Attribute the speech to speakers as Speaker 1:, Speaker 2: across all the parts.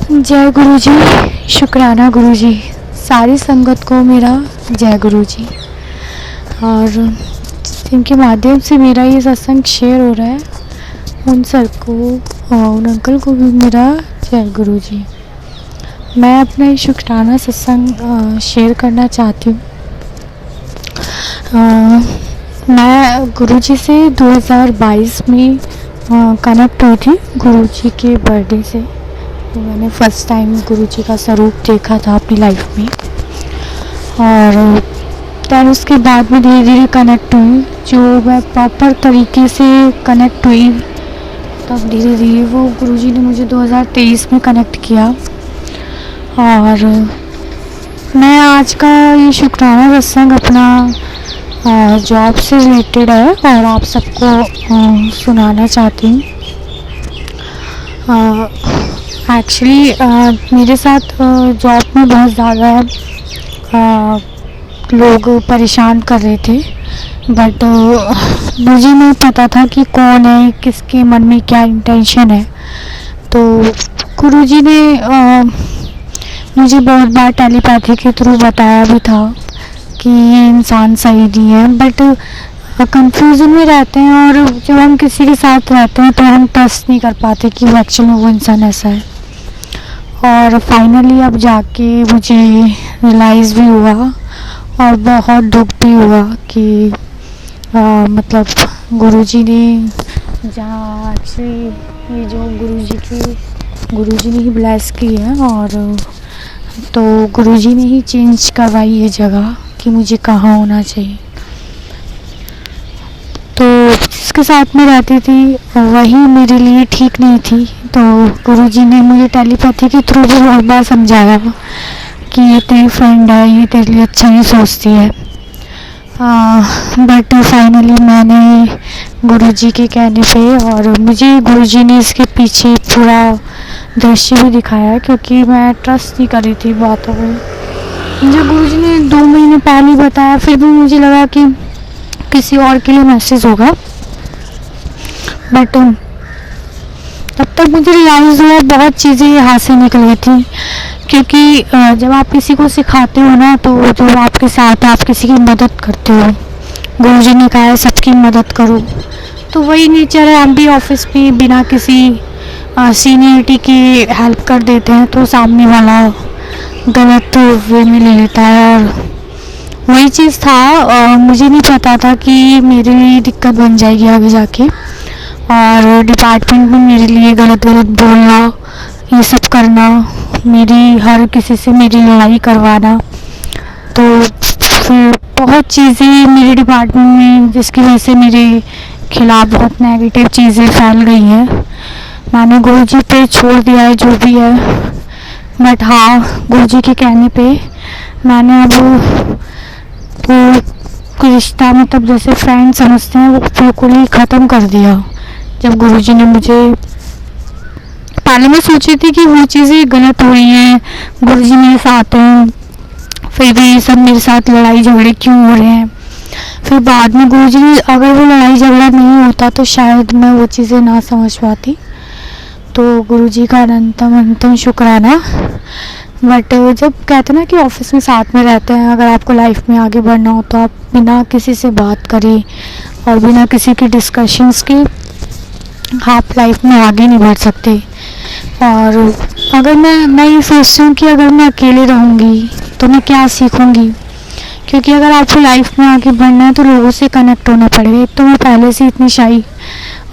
Speaker 1: जय गुरु जी। शुक्राना गुरु जी। सारी संगत को मेरा जय गुरु जी। और जिनके माध्यम से मेरा ये सत्संग शेयर हो रहा है उन सर को और उन अंकल को भी मेरा जय गुरु जी। मैं अपना ये शुक्राना सत्संग शेयर करना चाहती हूँ। मैं गुरु जी से 2022 में कनेक्ट हुई थी गुरु जी के बर्थडे से। तो मैंने फ़र्स्ट टाइम गुरु जी का स्वरूप देखा था अपनी लाइफ में। और फिर उसके बाद में धीरे धीरे कनेक्ट हुई। जो मैं प्रॉपर तरीके से कनेक्ट हुई तब धीरे धीरे वो गुरु जी ने मुझे 2023 में कनेक्ट किया। और मैं आज का ये शुक्राना सत्संग अपना जॉब से रिलेटेड है और आप सबको सुनाना चाहती हूँ। एक्चुअली मेरे साथ जॉब में बहुत ज़्यादा लोग परेशान कर रहे थे, बट मुझे नहीं पता था कि कौन है, किसके मन में क्या इंटेंशन है। तो गुरुजी ने मुझे बहुत बार टेलीपैथी के थ्रू बताया भी था कि ये इंसान सही नहीं है, बट कंफ्यूजन में रहते हैं। और जब हम किसी के साथ रहते हैं तो हम ट्रस्ट नहीं कर पाते कि वो एक्चुअली में वो इंसान ऐसा है। और फाइनली अब जाके मुझे रियलाइज़ भी हुआ और बहुत दुख भी हुआ कि मतलब गुरुजी ने जहाँ एक्चुअली ये जो गुरुजी ने ही ब्लेस की है, और तो गुरुजी ने ही चेंज करवाई ये जगह कि मुझे कहाँ होना चाहिए। तो जिसके साथ में रहती थी वही मेरे लिए ठीक नहीं थी। तो गुरुजी ने मुझे टेलीपैथी के थ्रू भी बहुत बार समझाया कि ये तेरी फ्रेंड है, ये तेरे लिए अच्छा ही सोचती है। बट फाइनली मैंने गुरुजी के कहने पे, और मुझे गुरुजी ने इसके पीछे पूरा दृश्य भी दिखाया, क्योंकि मैं ट्रस्ट नहीं कर रही थी बातों में। मुझे गुरुजी ने 2 महीने पहले बताया, फिर भी मुझे लगा कि किसी और के लिए मैसेज होगा। बट तब तक मुझे रियलाइज़ हुआ बहुत चीज़ें हाथ से निकल गई थी, क्योंकि जब आप किसी को सिखाते हो ना, तो जो आपके साथ आप किसी की मदद करते हो। गुरुजी ने कहा है सबकी मदद करो, तो वही नेचर है। हम भी ऑफिस में बिना किसी सीनियरिटी की हेल्प कर देते हैं तो सामने वाला गलत वे में ले लेता है। और वही चीज़ था, मुझे नहीं पता था कि मेरे लिए दिक्कत बन जाएगी आगे जाके, और डिपार्टमेंट में मेरे लिए गलत बोलना, ये सब करना, मेरी हर किसी से मेरी लड़ाई करवाना। तो फिर बहुत चीज़ें मेरे डिपार्टमेंट में जिसकी वजह से मेरे खिलाफ बहुत नेगेटिव चीज़ें फैल गई हैं। मैंने गुरुजी पे छोड़ दिया है जो भी है, बट हाँ, गुरुजी के कहने पे मैंने अब वो रिश्ता, मतलब जैसे फ्रेंड समझते हैं, वो बिल्कुल ही ख़त्म कर दिया। जब गुरुजी ने मुझे, पहले मैं सोची थी कि वो चीज़ें गलत हुई हैं, गुरुजी मेरे साथ हैं, फिर भी ये सब मेरे साथ लड़ाई झगड़े क्यों हो रहे हैं। फिर बाद में गुरुजी ने, अगर वो लड़ाई झगड़ा नहीं होता तो शायद मैं वो चीज़ें ना समझ पाती। तो गुरुजी का अनंतम शुक्राना। बट जब कहते हैं ना कि ऑफिस में साथ में रहते हैं, अगर आपको लाइफ में आगे बढ़ना हो तो आप बिना किसी से बात करें और बिना किसी के डिस्कशंस के आप लाइफ में आगे नहीं बढ़ सकते। और अगर मैं ये सोचती हूँ कि अगर मैं अकेले रहूँगी तो मैं क्या सीखूँगी, क्योंकि अगर आपको लाइफ में आगे बढ़ना है तो लोगों से कनेक्ट होना पड़ेगा। एक तो मैं पहले से इतनी शाई,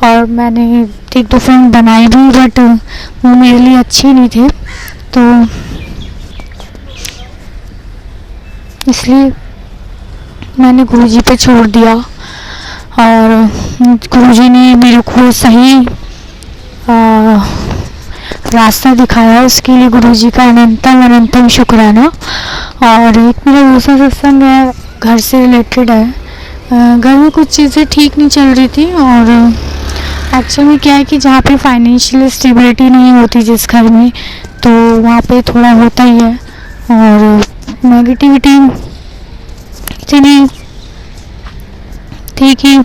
Speaker 1: और मैंने 1-2 फ्रेंड बनाए भी, बट वो मेरे लिए अच्छे नहीं थे, तो इसलिए मैंने गुरुजी पे छोड़ दिया। और गुरुजी ने मेरे को सही रास्ता दिखाया, उसके लिए गुरुजी का अनंतम शुक्राना। और एक मेरा दूसरा सत्संग है, घर से रिलेटेड है। घर में कुछ चीज़ें ठीक नहीं चल रही थी, और एक्चुअली में क्या है कि जहाँ पे फाइनेंशियल स्टेबिलिटी नहीं होती जिस घर में, तो वहाँ पे थोड़ा होता ही है। और नेगेटिविटी इतनी थी कि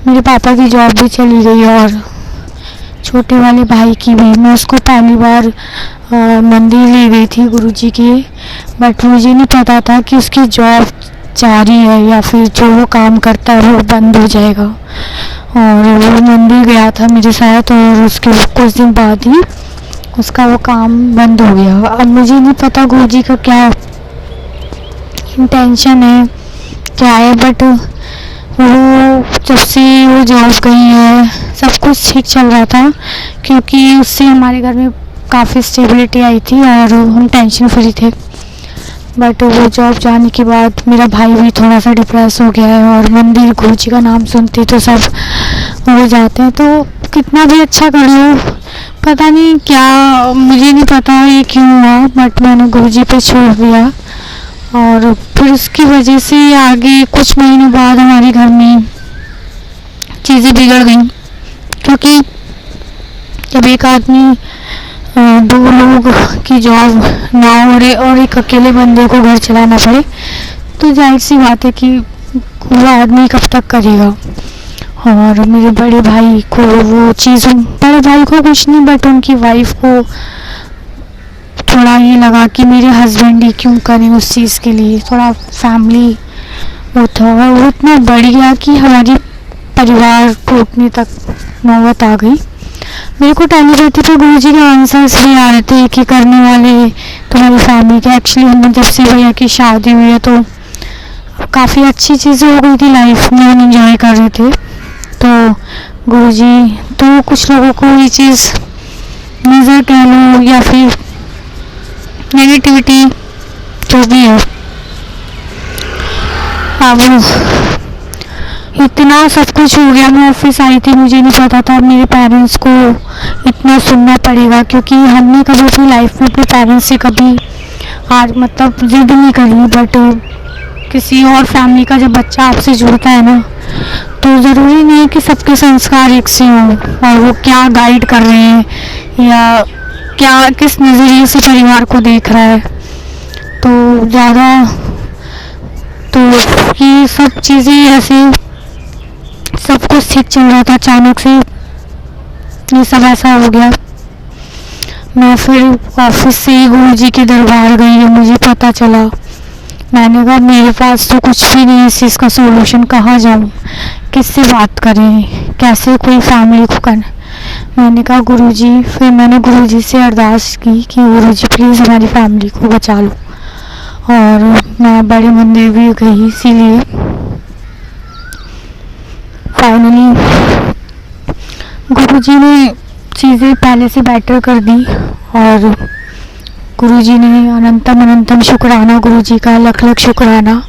Speaker 1: मेरे पापा की जॉब भी चली गई, और छोटे वाले भाई की भी। मैं उसको पहली बार मंदिर ले गई थी गुरुजी के, बट मुझे नहीं पता था कि उसकी जॉब जारी है या फिर जो वो काम करता है वो बंद हो जाएगा। और वो मंदिर गया था मेरे साथ और उसके कुछ दिन बाद ही उसका वो काम बंद हो गया। अब मुझे नहीं पता गुरुजी का क्या इंटेंशन है, क्या है, बट वो जब से वो जॉब गई है सब कुछ ठीक चल रहा था, क्योंकि उससे हमारे घर में काफ़ी स्टेबिलिटी आई थी और हम टेंशन फ्री थे। बट वो जॉब जाने के बाद मेरा भाई भी थोड़ा सा डिप्रेस हो गया है और मंदिर गुरुजी का नाम सुनते तो सब हो जाते हैं। तो कितना भी अच्छा कर लो, पता नहीं क्या, मुझे नहीं पता ये क्यों हुआ, बट मैंने गुरुजी पे छोड़ दिया। और फिर उसकी वजह से आगे कुछ महीने बाद हमारे घर में चीज़ें बिगड़ गई, क्योंकि जब एक आदमी दो लोग की जॉब ना हो रहे और एक अकेले बंदे को घर चलाना पड़े, तो जाहिर सी बात है कि वो आदमी कब तक करेगा। और मेरे बड़े भाई को वो चीज़, बड़े भाई को कुछ नहीं बट उनकी वाइफ को थोड़ा ये लगा कि मेरे हस्बैंड ही क्यों करें उस चीज़ के लिए, थोड़ा फैमिली वो था। और वो इतना बढ़ गया कि हमारी परिवार टूटने तक नौबत आ गई। मेरे को टेलीपैथी पे गुरुजी के आंसर्स भी आ रहे थे कि करने वाले तुम्हारी फैमिली के। एक्चुअली हमने जब से भैया की शादी हुई है तो काफ़ी अच्छी चीज़ें हो गई थी लाइफ में, हम इंजॉय कर रहे थे। तो गुरुजी, तो कुछ लोगों को ये चीज़ नज़र कह लो या फिर नेगेटिविटी जो भी है, अब इतना सब कुछ हो गया। मैं ऑफिस आई थी, मुझे नहीं पता था मेरे पेरेंट्स को इतना सुनना पड़ेगा, क्योंकि हमने कभी अपनी लाइफ में अपने पेरेंट्स से कभी आज मतलब जिद नहीं करी। बट किसी और फैमिली का जब बच्चा आपसे जुड़ता है ना, तो ज़रूरी नहीं है कि सबके संस्कार एक से हों और वो क्या गाइड कर रहे हैं या क्या किस नज़रिए से परिवार को देख रहा है। तो ज़्यादा तो ये सब चीज़ें ऐसे सब कुछ ठीक चल रहा था, अचानक से ये सब ऐसा हो गया। मैं फिर ऑफिस से ही गुरुजी के दरबार गई और मुझे पता चला। मैंने कहा मेरे पास तो कुछ भी नहीं है इस चीज़ का सोल्यूशन, कहाँ जाऊँ, किससे बात करें, कैसे कोई फैमिली को कर। मैंने कहा गुरुजी, फिर मैंने गुरुजी से अरदास की कि गुरुजी प्लीज़ हमारी फैमिली को बचा लो। और मैं बड़े मंदिर भी गई, इसीलिए फाइनली गुरुजी ने चीज़ें पहले से बेटर कर दी। और गुरुजी ने अनंतम अनंतम शुक्राना गुरुजी का, लख लख शुक्राना।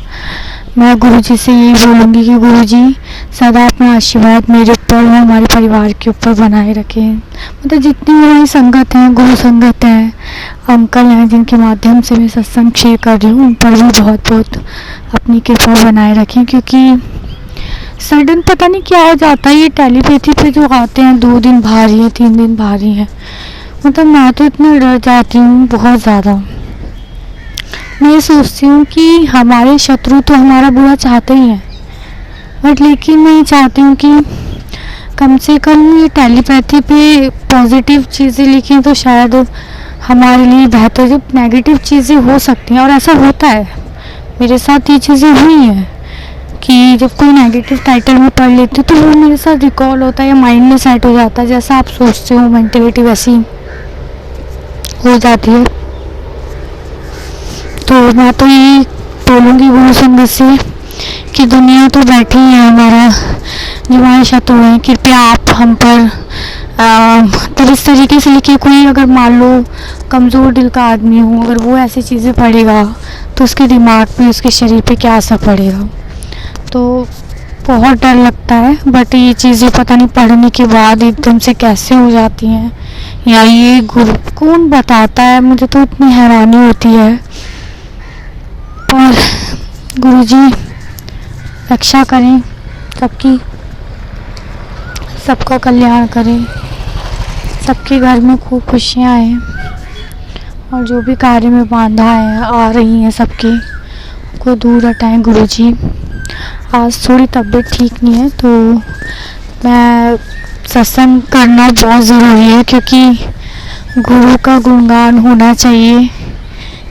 Speaker 1: मैं गुरुजी से यही बोलूँगी कि गुरुजी सदा अपना आशीर्वाद मेरे ऊपर और हमारे परिवार के ऊपर बनाए रखें। मतलब जितनी हमारी संगत हैं, गुरु संगत हैं, अंकल हैं जिनके माध्यम से मैं सत्संग शेयर कर रही हूँ, उन पर भी बहुत बहुत अपनी कृपा बनाए रखें। क्योंकि सडन पता नहीं क्या हो जाता है, ये टेलीपैथी पे जो आते हैं 2 दिन भारी है, 3 दिन भारी है, मतलब मैं तो इतना डर जाती हूँ बहुत ज़्यादा। मैं ये सोचती हूँ कि हमारे शत्रु तो हमारा बुरा चाहते ही हैं, बट लेकिन मैं ये चाहती हूँ कि कम से कम ये टेलीपैथी पे पॉजिटिव चीज़ें लिखें तो शायद हमारे लिए बेहतर। जो नेगेटिव चीज़ें हो सकती हैं और ऐसा होता है, मेरे साथ ये चीज़ें हुई हैं कि जब कोई नेगेटिव टाइटल में पढ़ लेती हूँ तो वो मेरे साथ रिकॉल होता है या माइंड में सेट हो जाता है। जैसा आप सोचते हो मेंटेलिटी वैसी हो जाती है। तो मैं तो यही बोलूँगी गुरु संगत से कि दुनिया तो बैठी है हमारा, जो हमारे शत्रु हैं, कृपया आप हम पर तो इस तरीके से लिखिए। कोई अगर मान लो कमज़ोर दिल का आदमी हो, अगर वो ऐसी चीज़ें पढ़ेगा तो उसके दिमाग पे, उसके शरीर पे क्या असर पड़ेगा। तो बहुत डर लगता है, बट ये चीज़ें पता नहीं पढ़ने के बाद एकदम से कैसे हो जाती हैं, या ये गुरु कौन बताता है, मुझे तो इतनी हैरानी होती है। पर गुरुजी रक्षा करें सबकी, सबका कल्याण करें, सबके घर में खूब खुशियाँ आएँ और जो भी कार्य में बाधा है आ रही हैं सबके को दूर हटाएं गुरुजी। आज थोड़ी तबीयत ठीक नहीं है तो मैं सत्संग करना बहुत ज़रूरी है, क्योंकि गुरु का गुणगान होना चाहिए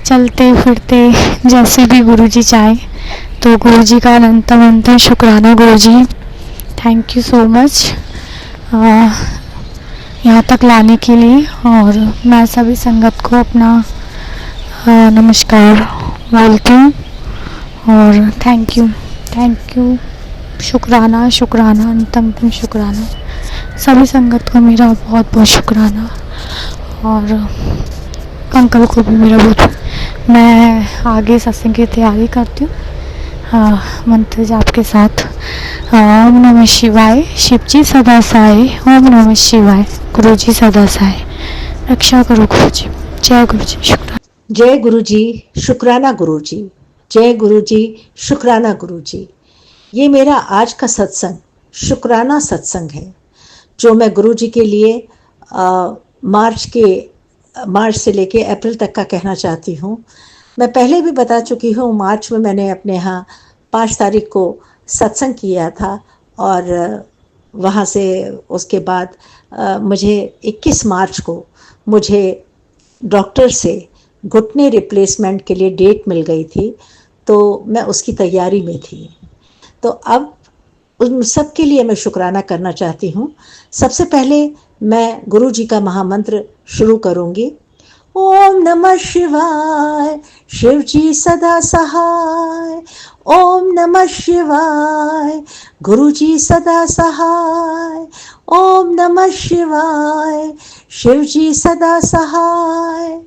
Speaker 1: चलते फिरते, जैसे भी गुरु जी चाहे। तो गुरु जी का अनंतम अनंतम शुक्राना गुरु जी, थैंक यू सो मच यहाँ तक लाने के लिए। और मैं सभी संगत को अपना नमस्कार बोलती हूँ और थैंक यू, शुक्राना अनंतम शुक्राना, सभी संगत को मेरा बहुत बहुत शुक्राना, और अंकल को भी मेरा बहुत। मैं आगे सत्संग की तैयारी करती हूँ मंत्र जाप के साथ। ओम नमः शिवाय, शिव जी सदा सहाय। ओम नमः शिवाय, गुरु जी सदा सहाय। रक्षा करो गुरु जी। जय गुरु जी, शुक्राना।
Speaker 2: जय गुरु जी, शुक्राना गुरु जी। जय गुरु जी, शुक्राना गुरु जी। ये मेरा आज का सत्संग शुक्राना सत्संग है, जो मैं गुरु जी के लिए मार्च से लेके अप्रैल तक का कहना चाहती हूँ। मैं पहले भी बता चुकी हूँ, मार्च में मैंने अपने यहाँ 5 तारीख को सत्संग किया था, और वहाँ से उसके बाद मुझे 21 मार्च को मुझे डॉक्टर से घुटने रिप्लेसमेंट के लिए डेट मिल गई थी, तो मैं उसकी तैयारी में थी। तो अब उन सब के लिए मैं शुक्राना करना चाहती हूँ। सबसे पहले मैं गुरु जी का महामंत्र शुरू करूँगी। ओम नमः शिवाय, शिव जी सदा सहाय। ओम नमः शिवाय, गुरु जी सदा सहाय। ओम नमः शिवाय, शिव जी सदा सहाय।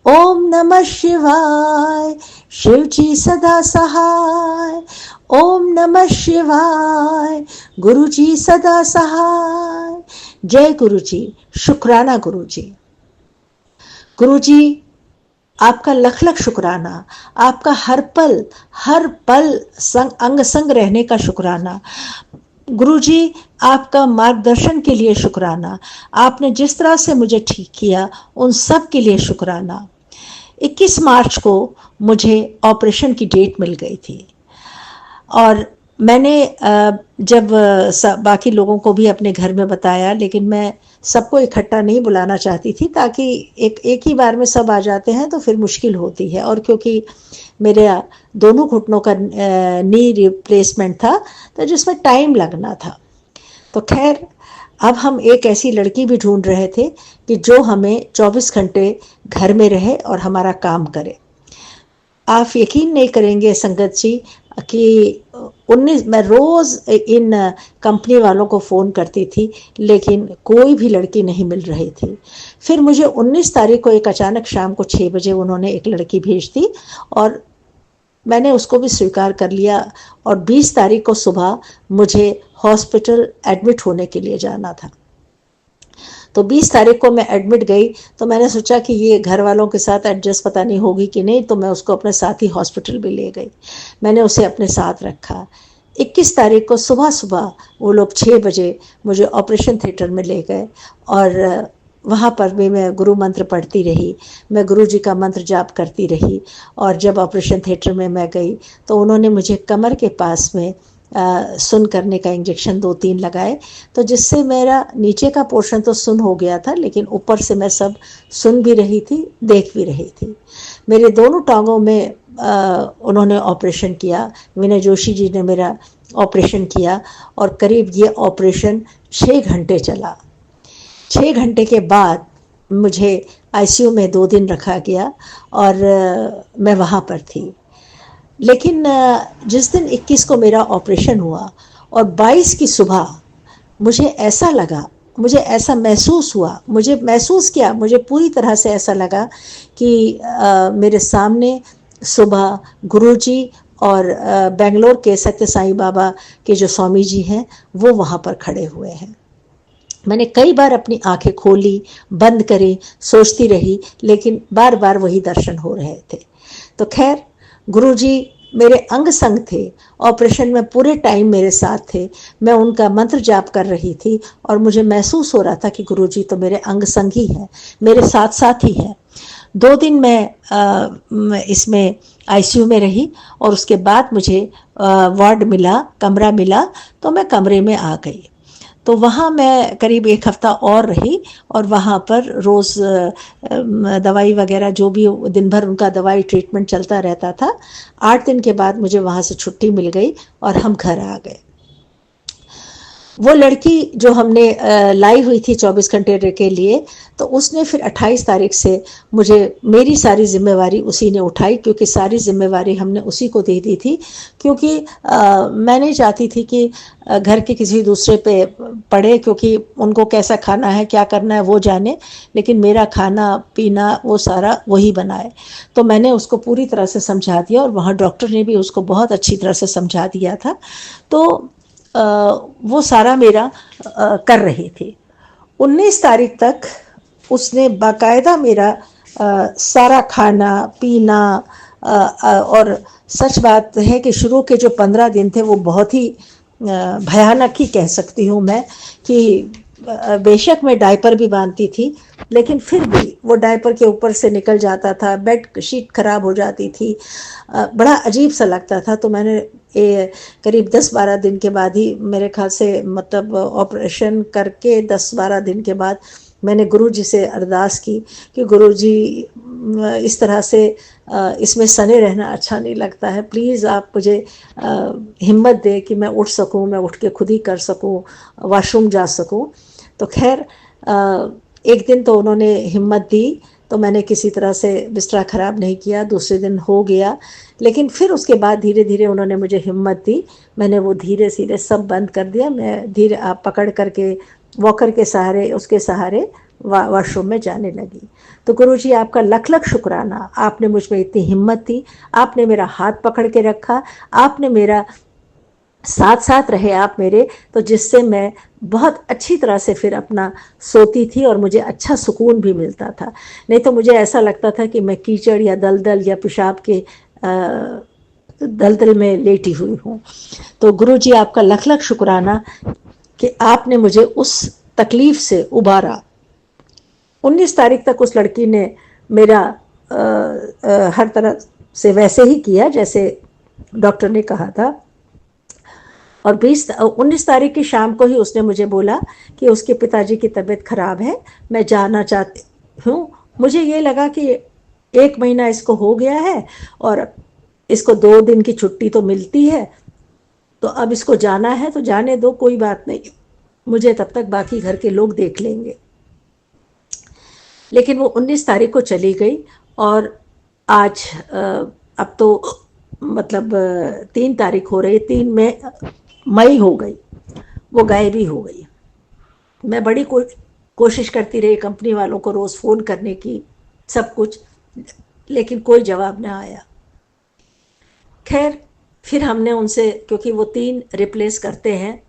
Speaker 2: ओम नमः शिवाय, शिव जी सदा सहाय। ओम नमः शिवाय, गुरु जी सदा सहाय। जय गुरु जी, शुक्राना गुरु जी। गुरु जी, आपका लख लख शुक्राना, आपका हर पल अंग संग रहने का शुक्राना। गुरु जी, आपका मार्गदर्शन के लिए शुक्राना। आपने जिस तरह से मुझे ठीक किया, उन सब के लिए शुक्राना। 21 मार्च को मुझे ऑपरेशन की डेट मिल गई थी, और मैंने जब बाकी लोगों को भी अपने घर में बताया, लेकिन मैं सबको इकट्ठा नहीं बुलाना चाहती थी, ताकि एक ही बार में सब आ जाते हैं तो फिर मुश्किल होती है, और क्योंकि मेरे दोनों घुटनों का नी रिप्लेसमेंट था, तो जिसमें टाइम लगना था। तो खैर, अब हम एक ऐसी लड़की भी ढूंढ रहे थे कि जो हमें 24 घंटे घर में रहे और हमारा काम करे। आप यकीन नहीं करेंगे संगत जी कि मैं रोज़ इन कंपनी वालों को फ़ोन करती थी, लेकिन कोई भी लड़की नहीं मिल रही थी। फिर मुझे 19 तारीख को एक अचानक शाम को 6 बजे उन्होंने एक लड़की भेज दी, और मैंने उसको भी स्वीकार कर लिया, और 20 तारीख को सुबह मुझे हॉस्पिटल एडमिट होने के लिए जाना था। तो 20 तारीख को मैं एडमिट गई, तो मैंने सोचा कि ये घर वालों के साथ एडजस्ट पता नहीं होगी कि नहीं, तो मैं उसको अपने साथ ही हॉस्पिटल भी ले गई। मैंने उसे अपने साथ रखा। 21 तारीख को सुबह सुबह वो लोग 6 बजे मुझे ऑपरेशन थिएटर में ले गए, और वहाँ पर भी मैं गुरु मंत्र पढ़ती रही, मैं गुरु जी का मंत्र जाप करती रही। और जब ऑपरेशन थिएटर में मैं गई, तो उन्होंने मुझे कमर के पास में सुन करने का इंजेक्शन 2-3 लगाए, तो जिससे मेरा नीचे का पोर्शन तो सुन हो गया था, लेकिन ऊपर से मैं सब सुन भी रही थी, देख भी रही थी। मेरे दोनों टांगों में उन्होंने ऑपरेशन किया। विनय जोशी जी ने मेरा ऑपरेशन किया, और करीब ये ऑपरेशन 6 घंटे चला। 6 घंटे के बाद मुझे आईसीयू में 2 दिन रखा गया, और मैं वहाँ पर थी। लेकिन जिस दिन 21 को मेरा ऑपरेशन हुआ और 22 की सुबह मुझे ऐसा लगा, मुझे ऐसा महसूस हुआ, मुझे पूरी तरह से ऐसा लगा कि मेरे सामने सुबह गुरुजी और बेंगलोर के सत्य साईं बाबा के जो स्वामी जी हैं, वो वहाँ पर खड़े हुए हैं। मैंने कई बार अपनी आंखें खोली, बंद करी, सोचती रही, लेकिन बार बार वही दर्शन हो रहे थे। तो खैर, गुरुजी मेरे अंग संग थे, ऑपरेशन में पूरे टाइम मेरे साथ थे। मैं उनका मंत्र जाप कर रही थी, और मुझे महसूस हो रहा था कि गुरुजी तो मेरे अंग संग ही हैं, मेरे साथ साथ ही हैं। 2 दिन मैं इसमें आईसीयू में रही, और उसके बाद मुझे वार्ड मिला, कमरा मिला, तो मैं कमरे में आ गई। तो वहाँ मैं करीब 1 हफ्ता और रही और वहाँ पर रोज़ दवाई वगैरह जो भी दिन भर उनका दवाई ट्रीटमेंट चलता रहता था। 8 दिन के बाद मुझे वहाँ से छुट्टी मिल गई और हम घर आ गए। वो लड़की जो हमने लाई हुई थी 24 घंटे के लिए, तो उसने फिर 28 तारीख से मुझे मेरी सारी जिम्मेवारी उसी ने उठाई, क्योंकि सारी जिम्मेवारी हमने उसी को दे दी थी। क्योंकि मैं नहीं चाहती थी कि घर के किसी दूसरे पे पड़े, क्योंकि उनको कैसा खाना है क्या करना है वो जाने, लेकिन मेरा खाना पीना वो सारा वही बनाए। तो मैंने उसको पूरी तरह से समझा दिया और वहाँ डॉक्टर ने भी उसको बहुत अच्छी तरह से समझा दिया था। तो वो सारा मेरा कर रही थी। 19 तारीख तक उसने बाकायदा मेरा सारा खाना पीना और सच बात है कि शुरू के जो 15 दिन थे वो बहुत ही भयानक ही कह सकती हूँ मैं, कि बेशक मैं डायपर भी बांधती थी, लेकिन फिर भी वो डायपर के ऊपर से निकल जाता था, बेड शीट खराब हो जाती थी, बड़ा अजीब सा लगता था। तो मैंने करीब 10-12 दिन के बाद ही, मेरे ख्याल से मतलब ऑपरेशन करके 10-12 दिन के बाद मैंने गुरुजी से अरदास की कि गुरुजी इस तरह से इसमें सने रहना अच्छा नहीं लगता है, प्लीज़ आप मुझे हिम्मत दे कि मैं उठ सकूं, मैं उठ के खुद ही कर सकूं, वॉशरूम जा सकूं। तो खैर एक दिन तो उन्होंने हिम्मत दी, तो मैंने किसी तरह से बिस्तरा ख़राब नहीं किया, दूसरे दिन हो गया। लेकिन फिर उसके बाद धीरे धीरे उन्होंने मुझे हिम्मत दी, मैंने वो धीरे धीरे सब बंद कर दिया। मैं धीरे आप पकड़ करके वॉकर के सहारे, उसके सहारे वॉशरूम में जाने लगी। तो गुरुजी आपका लख लख शुक्राना, आपने मुझ में इतनी हिम्मत दी, आपने मेरा हाथ पकड़ के रखा, आपने मेरा साथ साथ रहे आप मेरे, तो जिससे मैं बहुत अच्छी तरह से फिर अपना सोती थी और मुझे अच्छा सुकून भी मिलता था। नहीं तो मुझे ऐसा लगता था कि मैं कीचड़ या दलदल या पेशाब के दलदल में लेटी हुई हूँ। तो गुरुजी आपका लख लख शुक्राना कि आपने मुझे उस तकलीफ से उबारा। 19 तारीख तक उस लड़की ने मेरा हर तरह से वैसे ही किया जैसे डॉक्टर ने कहा था। और 19 तारीख की शाम को ही उसने मुझे बोला कि उसके पिताजी की तबीयत खराब है, मैं जाना चाहती हूँ। मुझे ये लगा कि 1 महीना इसको हो गया है और इसको 2 दिन की छुट्टी तो मिलती है, तो अब इसको जाना है तो जाने दो, कोई बात नहीं, मुझे तब तक बाकी घर के लोग देख लेंगे। लेकिन वो 19 तारीख को चली गई और आज अब तो मतलब 3 तारीख हो रही, 3 मई हो गई, वो गायब ही हो गई। मैं बड़ी कोशिश करती रही कंपनी वालों को रोज़ फ़ोन करने की, सब कुछ, लेकिन कोई जवाब ना आया। खैर फिर हमने उनसे, क्योंकि वो 3 रिप्लेस करते हैं,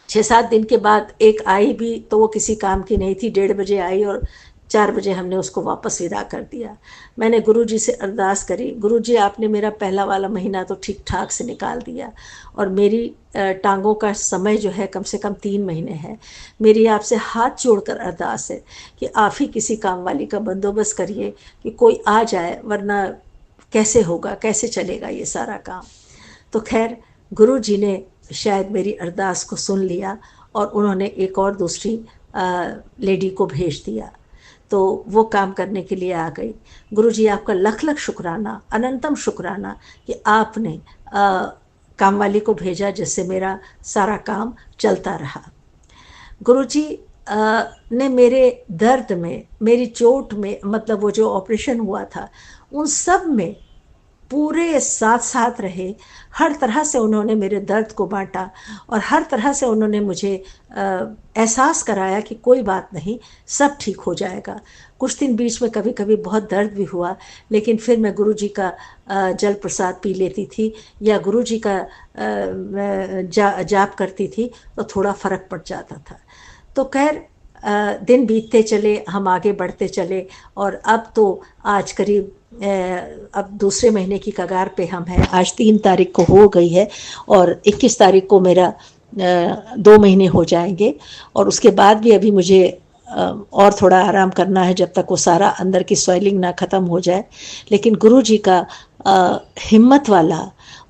Speaker 2: 6-7 दिन के बाद एक आई भी तो वो किसी काम की नहीं थी, 1:30 बजे आई और 4 बजे हमने उसको वापस विदा कर दिया। मैंने गुरुजी से अरदास करी, गुरुजी आपने मेरा पहला वाला महीना तो ठीक ठाक से निकाल दिया और मेरी टांगों का समय जो है कम से कम 3 महीने है। मेरी आपसे हाथ जोड़कर अरदास है कि आप ही किसी काम वाली का बंदोबस्त करिए कि कोई आ जाए, वरना कैसे होगा, कैसे चलेगा ये सारा काम। तो खैर गुरुजी ने शायद मेरी अरदास को सुन लिया और उन्होंने एक और दूसरी लेडी को भेज दिया, तो वो काम करने के लिए आ गई। गुरुजी आपका लख लख शुक्राना, अनंतम शुक्राना कि आपने कामवाली को भेजा जिससे मेरा सारा काम चलता रहा। गुरुजी ने मेरे दर्द में, मेरी चोट में, मतलब वो जो ऑपरेशन हुआ था उन सब में पूरे साथ साथ रहे। हर तरह से उन्होंने मेरे दर्द को बांटा और हर तरह से उन्होंने मुझे एहसास कराया कि कोई बात नहीं, सब ठीक हो जाएगा। कुछ दिन बीच में कभी कभी बहुत दर्द भी हुआ, लेकिन फिर मैं गुरुजी का जल प्रसाद पी लेती थी या गुरुजी का जाप करती थी तो थोड़ा फ़र्क पड़ जाता था। तो खैर दिन बीतते चले, हम आगे बढ़ते चले और अब तो आज करीब अब दूसरे महीने की कगार पे हम हैं। आज 3 तारीख को हो गई है और 21 तारीख को मेरा 2 महीने हो जाएंगे और उसके बाद भी अभी मुझे और थोड़ा आराम करना है जब तक वो सारा अंदर की स्वेलिंग ना ख़त्म हो जाए। लेकिन गुरुजी का हिम्मत वाला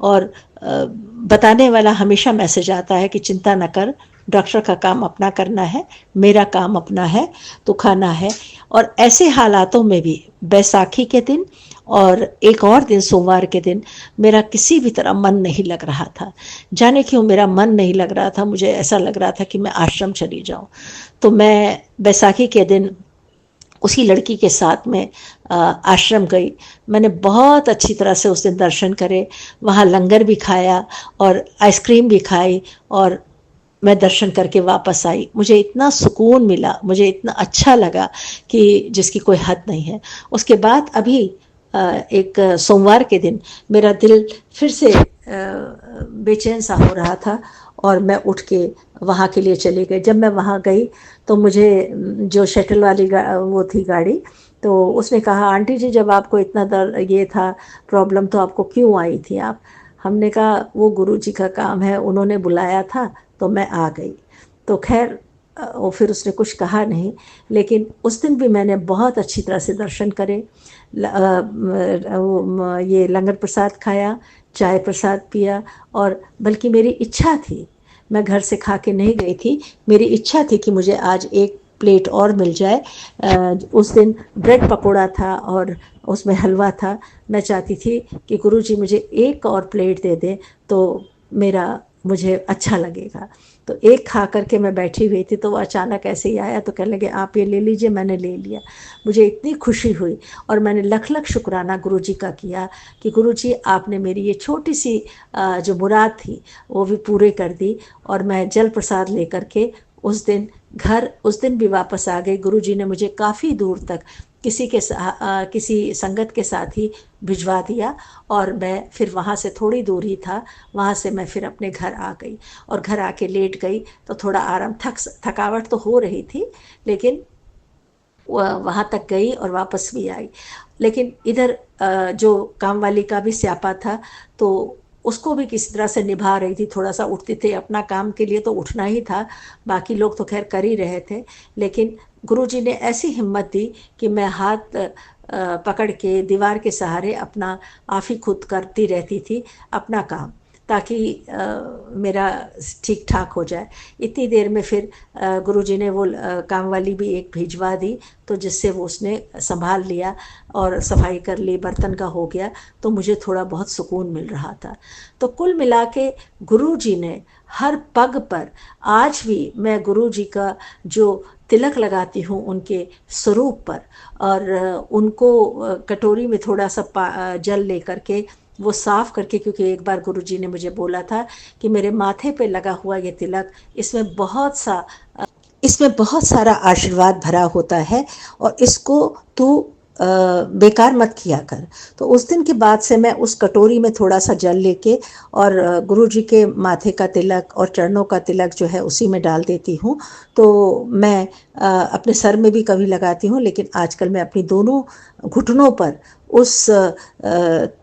Speaker 2: और बताने वाला हमेशा मैसेज आता है कि चिंता न कर, डॉक्टर का काम अपना करना है, मेरा काम अपना है तो खाना है। और ऐसे हालातों में भी बैसाखी के दिन और एक और दिन सोमवार के दिन मेरा किसी भी तरह मन नहीं लग रहा था। जाने क्यों मेरा मन नहीं लग रहा था, मुझे ऐसा लग रहा था कि मैं आश्रम चली जाऊं। तो मैं बैसाखी के दिन उसी लड़की के साथ में आश्रम गई। मैंने बहुत अच्छी तरह से उस दिन दर्शन करे, वहाँ लंगर भी खाया और आइसक्रीम भी खाई और मैं दर्शन करके वापस आई। मुझे इतना सुकून मिला, मुझे इतना अच्छा लगा कि जिसकी कोई हद नहीं है। उसके बाद अभी एक सोमवार के दिन मेरा दिल फिर से बेचैन सा हो रहा था और मैं उठ के वहाँ के लिए चली गई। जब मैं वहाँ गई तो मुझे जो शटल वाली वो थी गाड़ी, तो उसने कहा आंटी जी जब आपको इतना दर्द ये था प्रॉब्लम तो आपको क्यों आई थी आप? हमने कहा वो गुरु जी का काम है, उन्होंने बुलाया था तो मैं आ गई। तो खैर वो फिर उसने कुछ कहा नहीं, लेकिन उस दिन भी मैंने बहुत अच्छी तरह से दर्शन करे। ये लंगर प्रसाद खाया, चाय प्रसाद पिया और बल्कि मेरी इच्छा थी, मैं घर से खा के नहीं गई थी, मेरी इच्छा थी कि मुझे आज एक प्लेट और मिल जाए। उस दिन ब्रेड पकोड़ा था और उसमें हलवा था। मैं चाहती थी कि गुरुजी मुझे एक और प्लेट दे दें तो मुझे अच्छा लगेगा। तो एक खा करके मैं बैठी हुई थी तो वो अचानक ऐसे ही आया तो कहने लगे आप ये ले लीजिए। मैंने ले लिया, मुझे इतनी खुशी हुई और मैंने लख लख शुक्राना गुरुजी का किया कि गुरुजी आपने मेरी ये छोटी सी जो मुराद थी वो भी पूरे कर दी। और मैं जल प्रसाद लेकर के उस दिन भी वापस आ गई। गुरुजी ने मुझे काफ़ी दूर तक किसी संगत के साथ ही भिजवा दिया और मैं फिर वहाँ से थोड़ी दूर ही था, वहाँ से मैं फिर अपने घर आ गई और घर आके लेट गई तो थोड़ा आराम थकावट तो हो रही थी, लेकिन वहाँ तक गई और वापस भी आई। लेकिन इधर जो काम वाली का भी स्यापा था तो उसको भी किसी तरह से निभा रही थी। थोड़ा सा उठती थी, अपना काम के लिए तो उठना ही था, बाकी लोग तो खैर कर ही रहे थे, लेकिन गुरुजी ने ऐसी हिम्मत दी कि मैं हाथ पकड़ के दीवार के सहारे अपना आप ही खुद करती रहती थी अपना काम, ताकि मेरा ठीक ठाक हो जाए। इतनी देर में फिर गुरुजी ने वो काम वाली भी एक भिजवा दी, तो जिससे वो उसने संभाल लिया और सफाई कर ली, बर्तन का हो गया, तो मुझे थोड़ा बहुत सुकून मिल रहा था। तो कुल मिला के गुरुजी ने हर पग पर, आज भी मैं गुरुजी का जो तिलक लगाती हूँ उनके स्वरूप पर और उनको कटोरी में थोड़ा सा जल लेकर के वो साफ करके, क्योंकि एक बार गुरुजी ने मुझे बोला था कि मेरे माथे पे लगा हुआ ये तिलक इसमें बहुत सारा आशीर्वाद भरा होता है और इसको तू बेकार मत किया कर। तो उस दिन के बाद से मैं उस कटोरी में थोड़ा सा जल लेके और गुरुजी के माथे का तिलक और चरणों का तिलक जो है उसी में डाल देती हूँ। तो मैं अपने सर में भी कभी लगाती हूँ, लेकिन आजकल मैं अपनी दोनों घुटनों पर उस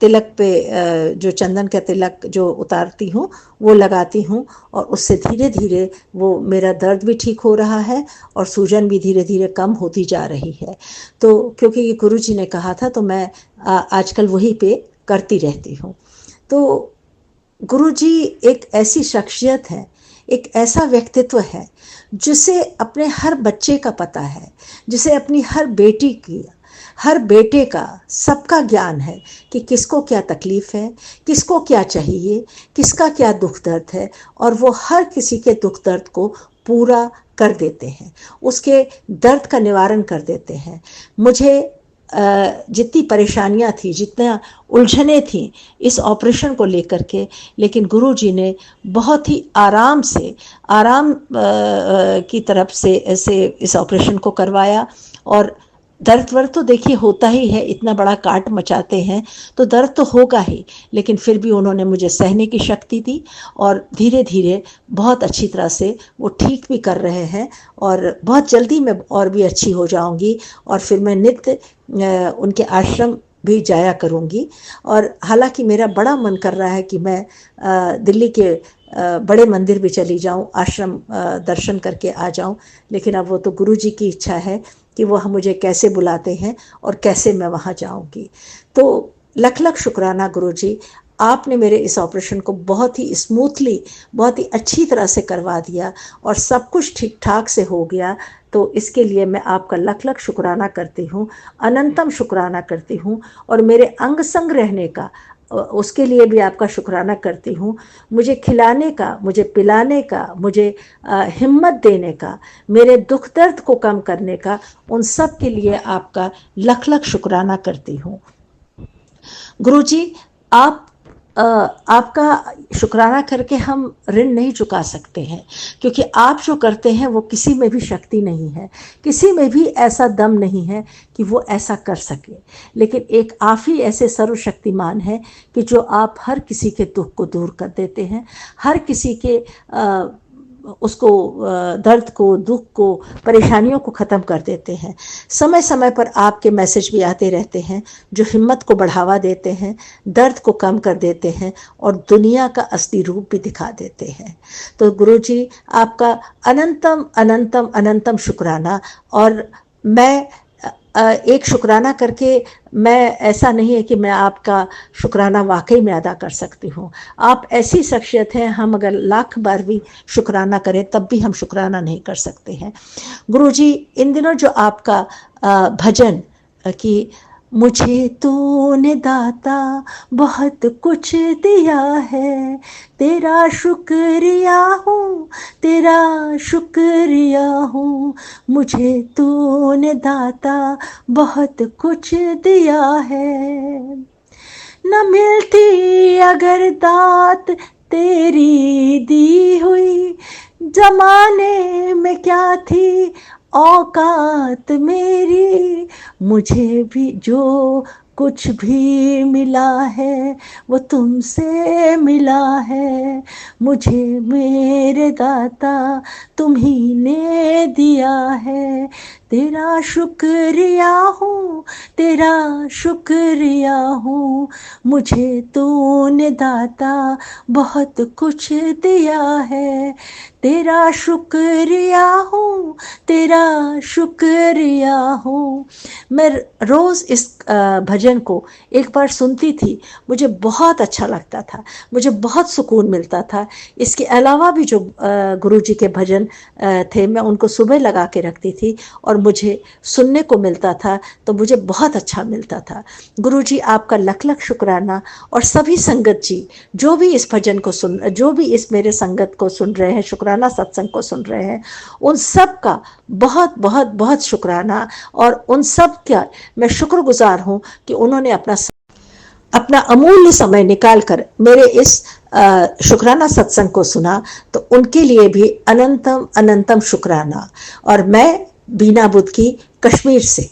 Speaker 2: तिलक पे जो चंदन का तिलक जो उतारती हूँ वो लगाती हूँ और उससे धीरे धीरे वो मेरा दर्द भी ठीक हो रहा है और सूजन भी धीरे धीरे कम होती जा रही है। तो क्योंकि ये गुरुजी ने कहा था तो मैं आजकल वही पे करती रहती हूँ। तो गुरुजी एक ऐसी शख्सियत है, एक ऐसा व्यक्तित्व है जिसे अपने हर बच्चे का पता है, जिसे अपनी हर बेटी की, हर बेटे का, सबका ज्ञान है कि किसको क्या तकलीफ है, किसको क्या चाहिए, किसका क्या दुख दर्द है, और वो हर किसी के दुख दर्द को पूरा कर देते हैं, उसके दर्द का निवारण कर देते हैं। मुझे जितनी परेशानियां थी, जितना उलझने थी इस ऑपरेशन को लेकर के, लेकिन गुरुजी ने बहुत ही आराम की तरफ से ऐसे इस ऑपरेशन को करवाया। और दर्द तो देखिए होता ही है, इतना बड़ा काट मचाते हैं तो दर्द तो होगा ही, लेकिन फिर भी उन्होंने मुझे सहने की शक्ति दी और धीरे धीरे बहुत अच्छी तरह से वो ठीक भी कर रहे हैं और बहुत जल्दी मैं और भी अच्छी हो जाऊंगी और फिर मैं नित्य उनके आश्रम भी जाया करूंगी। और हालांकि मेरा बड़ा मन कर रहा है कि मैं दिल्ली के बड़े मंदिर भी चली जाऊं, आश्रम दर्शन करके आ जाऊं, लेकिन अब वो तो गुरुजी की इच्छा है कि वो मुझे कैसे बुलाते हैं और कैसे मैं वहाँ जाऊंगी। तो लख लख शुक्राना गुरुजी, आपने मेरे इस ऑपरेशन को बहुत ही स्मूथली, बहुत ही अच्छी तरह से करवा दिया और सब कुछ ठीक ठाक से हो गया। तो इसके लिए मैं आपका लख लख शुक्राना करती हूँ, अनंतम शुक्राना करती हूँ। और मेरे अंग संग रहने का, उसके लिए भी आपका शुक्राना करती हूँ। मुझे खिलाने का, मुझे पिलाने का, मुझे हिम्मत देने का, मेरे दुख दर्द को कम करने का, उन सब के लिए आपका लख लख शुक्राना करती हूँ। गुरुजी, आपका शुक्राना करके हम ऋण नहीं चुका सकते हैं, क्योंकि आप जो करते हैं वो किसी में भी शक्ति नहीं है, किसी में भी ऐसा दम नहीं है कि वो ऐसा कर सके। लेकिन एक आप ही ऐसे सर्वशक्तिमान हैं कि जो आप हर किसी के दुख को दूर कर देते हैं, हर किसी के उसको दर्द को, दुख को, परेशानियों को ख़त्म कर देते हैं। समय समय पर आपके मैसेज भी आते रहते हैं जो हिम्मत को बढ़ावा देते हैं, दर्द को कम कर देते हैं और दुनिया का असली रूप भी दिखा देते हैं। तो गुरुजी, आपका अनंतम अनंतम अनंतम शुक्राना। और मैं एक शुक्राना करके, मैं ऐसा नहीं है कि मैं आपका शुक्राना वाकई में अदा कर सकती हूँ। आप ऐसी शख्सियत हैं, हम अगर लाख बार भी शुक्राना करें तब भी हम शुक्राना नहीं कर सकते हैं। गुरुजी, इन दिनों जो आपका भजन कि मुझे तूने दाता बहुत कुछ दिया है, तेरा शुक्रिया हूँ, तेरा शुक्रिया हूँ, मुझे तूने दाता बहुत कुछ दिया है। न मिलती अगर दात तेरी दी हुई, जमाने में क्या थी औकात मेरी, मुझे भी जो कुछ भी मिला है वो तुमसे मिला है, मुझे मेरे दाता तुम्ही ने दिया है, तेरा शुक्रिया हूँ, तेरा शुक्रिया हूँ, मुझे तूने दाता बहुत कुछ दिया है, तेरा शुक्रिया हूँ, तेरा शुक्रिया हूँ। मैं रोज़ इस भजन को एक बार सुनती थी, मुझे बहुत अच्छा लगता था, मुझे बहुत सुकून मिलता था। इसके अलावा भी जो गुरुजी के भजन थे, मैं उनको सुबह लगा के रखती थी और मुझे सुनने को मिलता था, तो मुझे बहुत अच्छा मिलता था। गुरुजी, आपका लख लख शुक्राना। और सभी संगत जी जो भी इस भजन को सुन, जो भी इस मेरे संगत को सुन रहे हैं, शुक्राना सत्संग को सुन रहे हैं, उन सब का बहुत बहुत बहुत शुक्राना। और उन सब का मैं शुक्रगुजार हूँ कि उन्होंने अपना अमूल्य समय निकालकर मेरे इस शुक्राना सत्संग को सुना। तो उनके लिए भी अनंतम अनंतम शुक्राना। और मैं बीना बुद्ध की, कश्मीर से।